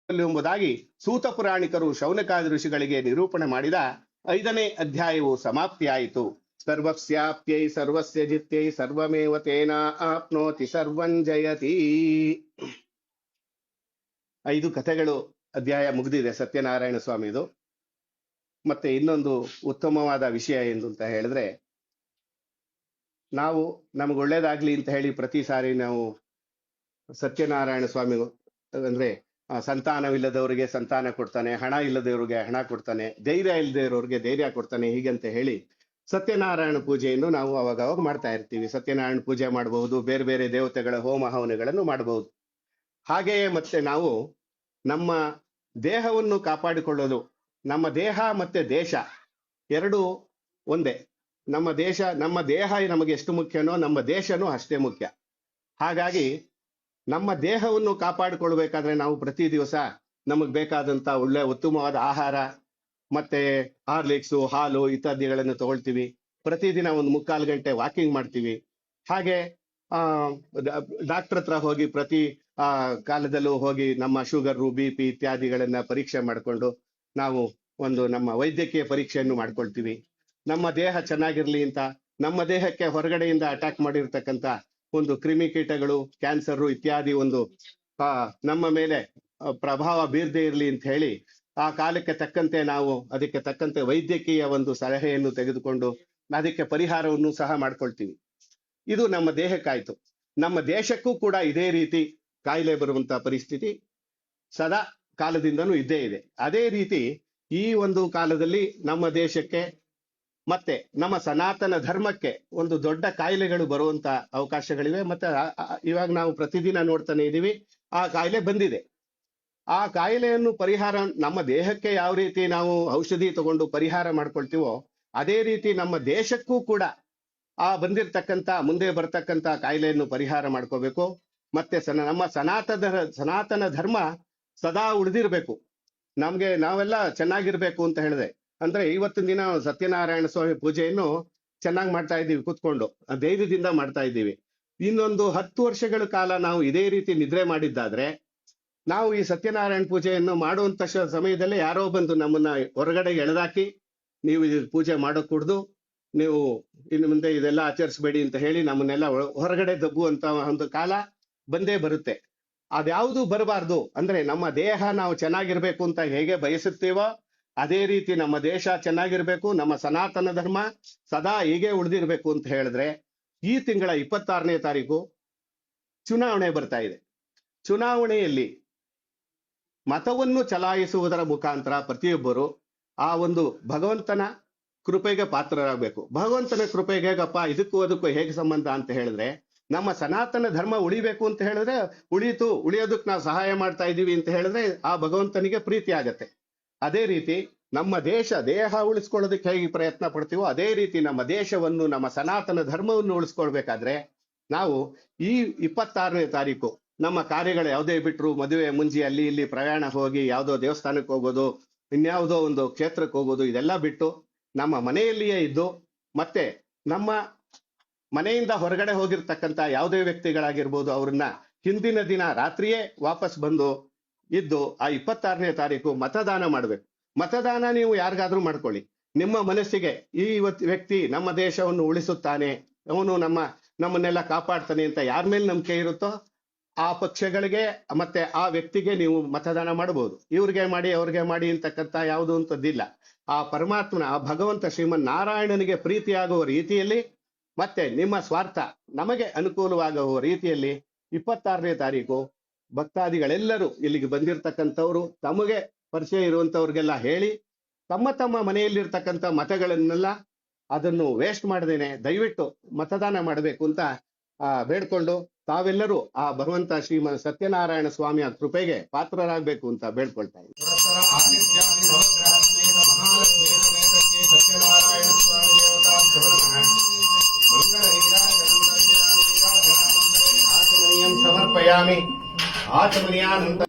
ಎಂಬುದಾಗಿ ಸೂತ ಪುರಾಣಿಕರು ಶೌನಕಾದಿ ಋಷಿಗಳಿಗೆ ನಿರೂಪಣೆ ಮಾಡಿದ 5ನೇ ಅಧ್ಯಾಯವು ಸಮಾಪ್ತಿಯಾಯಿತು. ಸರ್ವಸ್ಯಾಪ್ಯೈ ಸರ್ವಸ್ಯ ಜಿತ್ಯೈ ಸರ್ವಮೇವ ತೇನ ಆಪ್ನೋತಿ ಸರ್ವಂ ಜಯತಿ. 5 ಕಥೆಗಳು ಅಧ್ಯಾಯ ಮುಗಿದಿದೆ ಸತ್ಯನಾರಾಯಣ ಸ್ವಾಮಿದು. ಮತ್ತೆ ಇನ್ನೊಂದು ಉತ್ತಮವಾದ ವಿಷಯ ಎಂದು ಅಂತ ಹೇಳಿದ್ರೆ, ನಾವು ನಮ್ಗೆ ಒಳ್ಳೇದಾಗ್ಲಿ ಅಂತ ಹೇಳಿ ಪ್ರತಿ ಸಾರಿ ನಾವು ಸತ್ಯನಾರಾಯಣ ಸ್ವಾಮಿ ಅಂದ್ರೆ ಸಂತಾನವಿಲ್ಲದವರಿಗೆ ಸಂತಾನ ಕೊಡ್ತಾನೆ, ಹಣ ಇಲ್ಲದವರಿಗೆ ಹಣ ಕೊಡ್ತಾನೆ, ಧೈರ್ಯ ಇಲ್ಲದೆ ಇರೋರಿಗೆ ಧೈರ್ಯ ಕೊಡ್ತಾನೆ, ಹೀಗಂತ ಹೇಳಿ ಸತ್ಯನಾರಾಯಣ ಪೂಜೆಯನ್ನು ನಾವು ಅವಾಗ ಮಾಡ್ತಾ ಇರ್ತೀವಿ. ಸತ್ಯನಾರಾಯಣ ಪೂಜೆ ಮಾಡಬಹುದು, ಬೇರೆ ಬೇರೆ ದೇವತೆಗಳ ಹೋಮ ಹವನಗಳನ್ನು ಮಾಡಬಹುದು. ಹಾಗೆಯೇ ಮತ್ತೆ ನಾವು ನಮ್ಮ ದೇಹವನ್ನು ಕಾಪಾಡಿಕೊಳ್ಳೋದು, ನಮ್ಮ ದೇಹ ಮತ್ತೆ ದೇಶ ಎರಡೂ ಒಂದೇ. ನಮ್ಮ ದೇಹ ನಮಗೆ ಎಷ್ಟು ಮುಖ್ಯನೋ ನಮ್ಮ ದೇಶನೂ ಅಷ್ಟೇ ಮುಖ್ಯ. ಹಾಗಾಗಿ ನಮ್ಮ ದೇಹವನ್ನು ಕಾಪಾಡಿಕೊಳ್ಬೇಕಾದ್ರೆ ನಾವು ಪ್ರತಿ ದಿವಸ ನಮಗ್ ಬೇಕಾದಂತ ಒಳ್ಳೆ ಉತ್ತಮವಾದ ಆಹಾರ ಮತ್ತೆ ಹಾರ್ಲಿಕ್ಸು, ಹಾಲು ಇತ್ಯಾದಿಗಳನ್ನು ತಗೊಳ್ತೀವಿ. ಪ್ರತಿದಿನ 1 ಗಂಟೆ ವಾಕಿಂಗ್ ಮಾಡ್ತೀವಿ. ಹಾಗೆ ಡಾಕ್ಟರ್ ಹತ್ರ ಹೋಗಿ ಪ್ರತಿ ಕಾಲದಲ್ಲೂ ಹೋಗಿ ನಮ್ಮ ಶುಗರು, BP ಇತ್ಯಾದಿಗಳನ್ನ ಪರೀಕ್ಷೆ ಮಾಡಿಕೊಂಡು ನಾವು ನಮ್ಮ ವೈದ್ಯಕೀಯ ಪರೀಕ್ಷೆಯನ್ನು ಮಾಡ್ಕೊಳ್ತೀವಿ. ನಮ್ಮ ದೇಹ ಚೆನ್ನಾಗಿರ್ಲಿ ಅಂತ ನಮ್ಮ ದೇಹಕ್ಕೆ ಹೊರಗಡೆಯಿಂದ ಅಟ್ಯಾಕ್ ಮಾಡಿರ್ತಕ್ಕಂಥ ಕ್ರಿಮಿಕೀಟಗಳು, ಕ್ಯಾನ್ಸರ್ ಇತ್ಯಾದಿ ನಮ್ಮ ಮೇಲೆ ಪ್ರಭಾವ ಬೀರದೇ ಇರಲಿ ಅಂತ ಹೇಳಿ ಆ ಕಾಲಕ್ಕೆ ತಕ್ಕಂತೆ ನಾವು ಅದಕ್ಕೆ ತಕ್ಕಂತೆ ವೈದ್ಯಕೀಯ ಸಲಹೆಯನ್ನು ತೆಗೆದುಕೊಂಡು ಅದಕ್ಕೆ ಪರಿಹಾರವನ್ನು ಸಹ ಮಾಡ್ಕೊಳ್ತೀವಿ. ಇದು ನಮ್ಮ ದೇಹಕ್ಕಾಯ್ತು. ನಮ್ಮ ದೇಶಕ್ಕೂ ಕೂಡ ಇದೇ ರೀತಿ ಕಾಯಿಲೆ ಬರುವಂತ ಪರಿಸ್ಥಿತಿ ಸದಾ ಕಾಲದಿಂದನೂ ಇದ್ದೇ ಇದೆ. ಅದೇ ರೀತಿ ಈ ಕಾಲದಲ್ಲಿ ನಮ್ಮ ದೇಶಕ್ಕೆ ಮತ್ತೆ ನಮ್ಮ ಸನಾತನ ಧರ್ಮಕ್ಕೆ ದೊಡ್ಡ ಕಾಯಿಲೆಗಳು ಬರುವಂತ ಅವಕಾಶಗಳಿವೆ. ಮತ್ತೆ ಇವಾಗ ನಾವು ಪ್ರತಿದಿನ ನೋಡ್ತಾನೆ ಇದೀವಿ, ಆ ಕಾಯಿಲೆ ಬಂದಿದೆ. ಆ ಕಾಯಿಲೆಯನ್ನು ಪರಿಹಾರ ನಮ್ಮ ದೇಹಕ್ಕೆ ಯಾವ ರೀತಿ ನಾವು ಔಷಧಿ ತಗೊಂಡು ಪರಿಹಾರ ಮಾಡ್ಕೊಳ್ತೀವೋ ಅದೇ ರೀತಿ ನಮ್ಮ ದೇಶಕ್ಕೂ ಕೂಡ ಮುಂದೆ ಬರ್ತಕ್ಕಂಥ ಕಾಯಿಲೆಯನ್ನು ಪರಿಹಾರ ಮಾಡ್ಕೋಬೇಕು. ಮತ್ತೆ ನಮ್ಮ ಸನಾತನ ಧರ್ಮ ಸದಾ ಉಳಿದಿರ್ಬೇಕು. ನಾವೆಲ್ಲ ಚೆನ್ನಾಗಿರ್ಬೇಕು ಅಂತ ಹೇಳಿದೆ ಅಂದ್ರೆ ಇವತ್ತಿನ ದಿನ ಸತ್ಯನಾರಾಯಣ ಸ್ವಾಮಿ ಪೂಜೆಯನ್ನು ಚೆನ್ನಾಗಿ ಮಾಡ್ತಾ ಇದ್ದೀವಿ, ಕೂತ್ಕೊಂಡು ಧೈರ್ಯದಿಂದ ಮಾಡ್ತಾ ಇದ್ದೀವಿ. ಇನ್ನೊಂದು 10 ವರ್ಷಗಳ ಕಾಲ ನಾವು ಇದೇ ರೀತಿ ನಿದ್ರೆ ಮಾಡಿದ್ದಾದ್ರೆ ನಾವು ಈ ಸತ್ಯನಾರಾಯಣ ಪೂಜೆಯನ್ನು ಮಾಡುವಂತ ಸಮಯದಲ್ಲೇ ಯಾರೋ ಬಂದು ನಮ್ಮನ್ನ ಹೊರಗಡೆ ಎಳೆದಾಕಿ ನೀವು ಇದು ಪೂಜೆ ಮಾಡೋಕೂಡ್ದು, ನೀವು ಇನ್ನು ಮುಂದೆ ಇದೆಲ್ಲ ಆಚರಿಸಬೇಡಿ ಅಂತ ಹೇಳಿ ನಮ್ಮನ್ನೆಲ್ಲ ಹೊರಗಡೆ ದಬ್ಬುವಂತ ಕಾಲ ಬಂದೇ ಬರುತ್ತೆ. ಅದ್ಯಾವುದು ಬರಬಾರ್ದು. ಅಂದ್ರೆ ನಮ್ಮ ದೇಹ ನಾವು ಚೆನ್ನಾಗಿರ್ಬೇಕು ಅಂತ ಹೇಗೆ ಬಯಸುತ್ತೇವೋ ಅದೇ ರೀತಿ ನಮ್ಮ ದೇಶ ಚೆನ್ನಾಗಿರ್ಬೇಕು, ನಮ್ಮ ಸನಾತನ ಧರ್ಮ ಸದಾ ಹೀಗೆ ಉಳಿದಿರ್ಬೇಕು ಅಂತ ಹೇಳಿದ್ರೆ ಈ ತಿಂಗಳ 26ನೇ ತಾರೀಕು ಚುನಾವಣೆ ಬರ್ತಾ ಇದೆ. ಚುನಾವಣೆಯಲ್ಲಿ ಮತವನ್ನು ಚಲಾಯಿಸುವುದರ ಮುಖಾಂತರ ಪ್ರತಿಯೊಬ್ಬರು ಆ ಭಗವಂತನ ಕೃಪೆಗೆ ಪಾತ್ರರಾಗಬೇಕು. ಭಗವಂತನ ಕೃಪೆಗೆ ಹೇಗಪ್ಪ, ಇದಕ್ಕೂ ಅದಕ್ಕೂ ಹೇಗೆ ಸಂಬಂಧ ಅಂತ ಹೇಳಿದ್ರೆ, ನಮ್ಮ ಸನಾತನ ಧರ್ಮ ಉಳಿಬೇಕು ಅಂತ ಹೇಳಿದ್ರೆ ಉಳಿಯೋದಕ್ಕೆ ನಾವು ಸಹಾಯ ಮಾಡ್ತಾ ಇದೀವಿ ಅಂತ ಹೇಳಿದ್ರೆ ಆ ಭಗವಂತನಿಗೆ ಪ್ರೀತಿ ಆಗತ್ತೆ. ಅದೇ ರೀತಿ ನಮ್ಮ ದೇಹ ಉಳಿಸ್ಕೊಳ್ಳೋದಕ್ಕೆ ಹೇಗೆ ಪ್ರಯತ್ನ ಪಡ್ತೀವೋ ಅದೇ ರೀತಿ ನಮ್ಮ ದೇಶವನ್ನು, ನಮ್ಮ ಸನಾತನ ಧರ್ಮವನ್ನು ಉಳಿಸ್ಕೊಳ್ಬೇಕಾದ್ರೆ ನಾವು ಈ 26ನೇ ತಾರೀಕು ನಮ್ಮ ಕಾರ್ಯಗಳು ಯಾವುದೇ ಬಿಟ್ರು, ಮದುವೆ ಮುಂಜಿ ಅಲ್ಲಿ ಇಲ್ಲಿ ಪ್ರಯಾಣ ಹೋಗಿ ಯಾವುದೋ ದೇವಸ್ಥಾನಕ್ಕೆ ಹೋಗೋದು, ಇನ್ಯಾವುದೋ ಕ್ಷೇತ್ರಕ್ಕೆ ಹೋಗೋದು, ಇದೆಲ್ಲ ಬಿಟ್ಟು ನಮ್ಮ ಮನೆಯಲ್ಲಿಯೇ ಇದ್ದು ಮತ್ತೆ ನಮ್ಮ ಮನೆಯಿಂದ ಹೊರಗಡೆ ಹೋಗಿರ್ತಕ್ಕಂಥ ಯಾವುದೇ ವ್ಯಕ್ತಿಗಳಾಗಿರ್ಬೋದು ಅವ್ರನ್ನ ಹಿಂದಿನ ದಿನ ರಾತ್ರಿಯೇ ವಾಪಸ್ ಬಂದು ಇದ್ದು ಆ 26ನೇ ತಾರೀಕು ಮತದಾನ ಮಾಡ್ಬೇಕು. ಮತದಾನ ನೀವು ಯಾರಿಗಾದ್ರೂ ಮಾಡ್ಕೊಳ್ಳಿ. ನಿಮ್ಮ ಮನಸ್ಸಿಗೆ ಈ ವ್ಯಕ್ತಿ ನಮ್ಮ ದೇಶವನ್ನು ಉಳಿಸುತ್ತಾನೆ, ಅವನು ನಮ್ಮನ್ನೆಲ್ಲ ಕಾಪಾಡ್ತಾನೆ ಅಂತ ಯಾರ ಮೇಲೆ ನಂಬಿಕೆ ಇರುತ್ತೋ ಆ ಪಕ್ಷಗಳಿಗೆ ಮತ್ತೆ ಆ ವ್ಯಕ್ತಿಗೆ ನೀವು ಮತದಾನ ಮಾಡಬಹುದು. ಇವ್ರಿಗೆ ಮಾಡಿ ಅವ್ರಿಗೆ ಮಾಡಿ ಅಂತಕ್ಕಂಥ ಯಾವುದು ಅಂತದ್ದಿಲ್ಲ. ಆ ಪರಮಾತ್ಮನ, ಆ ಭಗವಂತ ಶ್ರೀಮನ್ ನಾರಾಯಣನಿಗೆ ಪ್ರೀತಿಯಾಗುವ ರೀತಿಯಲ್ಲಿ ಮತ್ತೆ ನಿಮ್ಮ ಸ್ವಾರ್ಥ ನಮಗೆ ಅನುಕೂಲವಾಗುವ ರೀತಿಯಲ್ಲಿ 26ನೇ ತಾರೀಕು ಭಕ್ತಾದಿಗಳೆಲ್ಲರೂ ಇಲ್ಲಿಗೆ ಬಂದಿರತಕ್ಕಂಥವ್ರು ತಮಗೆ ಪರಿಚಯ ಇರುವಂತವ್ರಿಗೆಲ್ಲ ಹೇಳಿ ತಮ್ಮ ಮನೆಯಲ್ಲಿರ್ತಕ್ಕಂಥ ಮತಗಳನ್ನೆಲ್ಲ ಅದನ್ನು ವೇಸ್ಟ್ ಮಾಡದೇನೆ ದಯವಿಟ್ಟು ಮತದಾನ ಮಾಡಬೇಕು ಅಂತ ಬೇಡ್ಕೊಂಡು ತಾವೆಲ್ಲರೂ ಆ ಭಗವಂತ ಶ್ರೀಮನ್ ಸತ್ಯನಾರಾಯಣ ಸ್ವಾಮಿಯ ಕೃಪೆಗೆ ಪಾತ್ರರಾಗಬೇಕು ಅಂತ ಬೇಡ್ಕೊಳ್ತಾ ಇದ್ದೀನಿ. ಸಮರ್ಪಯಾಮಿ ಆಚಮನೀಯಾನಂತರ